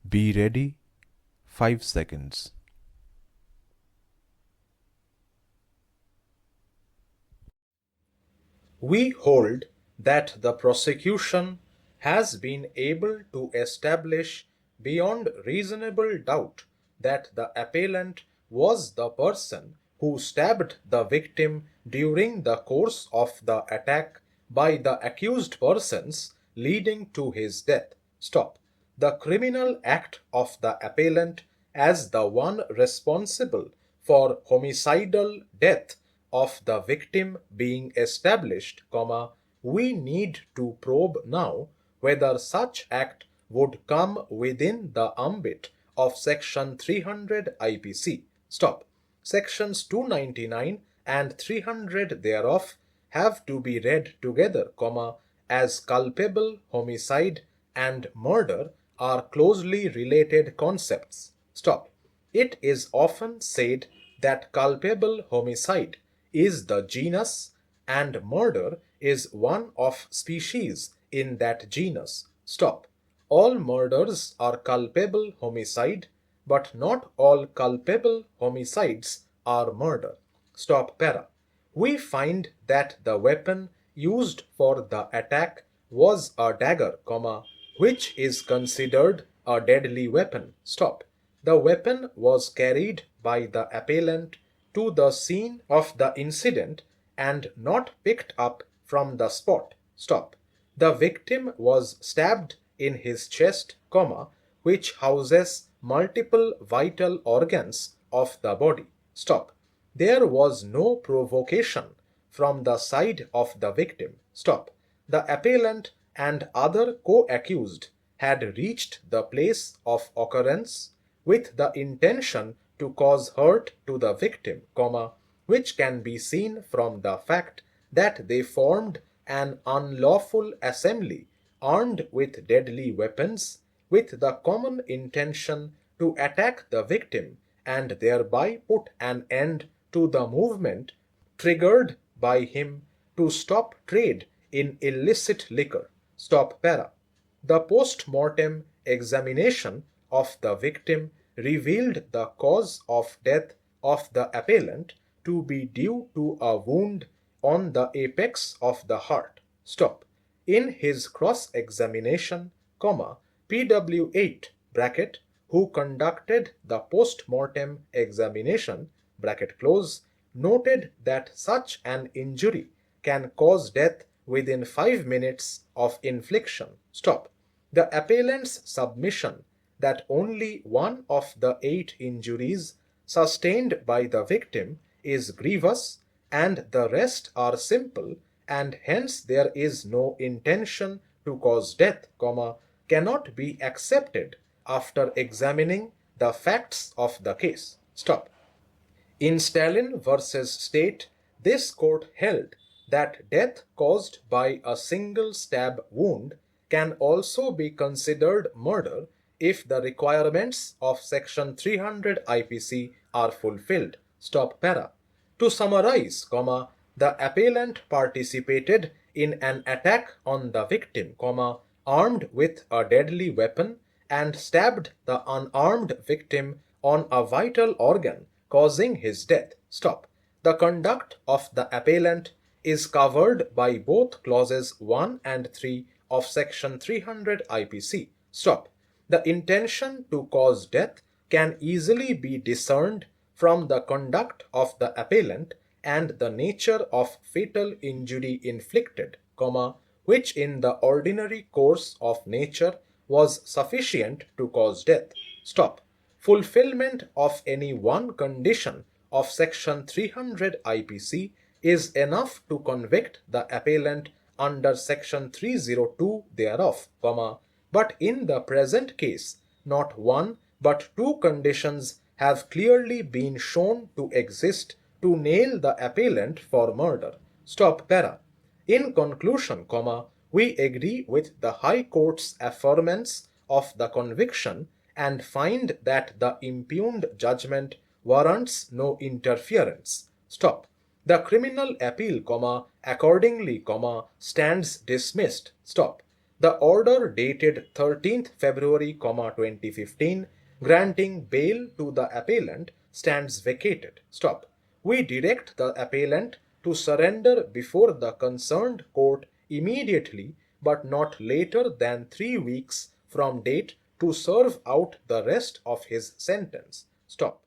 Be ready. 5 seconds. We hold that the prosecution has been able to establish beyond reasonable doubt that the appellant was the person who stabbed the victim during the course of the attack by the accused persons leading to his death. Stop. The criminal act of the appellant as the one responsible for homicidal death of the victim being established, we need to probe now whether such act would come within the ambit of Section 300 IPC. Stop. Sections 299 and 300 thereof have to be read together, as culpable homicide and murder are closely related concepts. Stop. It is often said that culpable homicide is the genus and murder is one of species in that genus. Stop. All murders are culpable homicide, but not all culpable homicides are murder. Stop para. We find that the weapon used for the attack was a dagger, which is considered a deadly weapon. Stop. The weapon was carried by the appellant to the scene of the incident and not picked up from the spot. Stop. The victim was stabbed in his chest, which houses multiple vital organs of the body. Stop. There was no provocation from the side of the victim. Stop. The appellant and other co-accused had reached the place of occurrence with the intention to cause hurt to the victim, which can be seen from the fact that they formed an unlawful assembly armed with deadly weapons with the common intention to attack the victim and thereby put an end to the movement triggered by him to stop trade in illicit liquor. Stop para. The post-mortem examination of the victim revealed the cause of death of the appellant to be due to a wound on the apex of the heart. Stop. In his cross-examination, PW8 bracket, who conducted the post-mortem examination bracket close, noted that such an injury can cause death within 5 minutes of infliction. Stop. The appellant's submission that only one of the 8 injuries sustained by the victim is grievous and the rest are simple and hence there is no intention to cause death, cannot be accepted after examining the facts of the case. Stop. In Stalin versus State, this court held that death caused by a single stab wound can also be considered murder if the requirements of Section 300 IPC are fulfilled. Stop para. To summarize, the appellant participated in an attack on the victim, armed with a deadly weapon and stabbed the unarmed victim on a vital organ, causing his death. Stop. The conduct of the appellant is covered by both clauses 1 and 3 of Section 300 IPC. Stop. The intention to cause death can easily be discerned from the conduct of the appellant and the nature of fatal injury inflicted, which in the ordinary course of nature was sufficient to cause death. Stop. Fulfillment of any one condition of Section 300 IPC is enough to convict the appellant under Section 302 thereof, but in the present case, not one but 2 conditions have clearly been shown to exist to nail the appellant for murder. Stop para. In conclusion, we agree with the High Court's affirmance of the conviction and find that the impugned judgment warrants no interference. Stop. The criminal appeal, accordingly, stands dismissed. Stop. The order dated 13th February, 2015, granting bail to the appellant stands vacated. Stop. We direct the appellant to surrender before the concerned court immediately but not later than 3 weeks from date to serve out the rest of his sentence. Stop.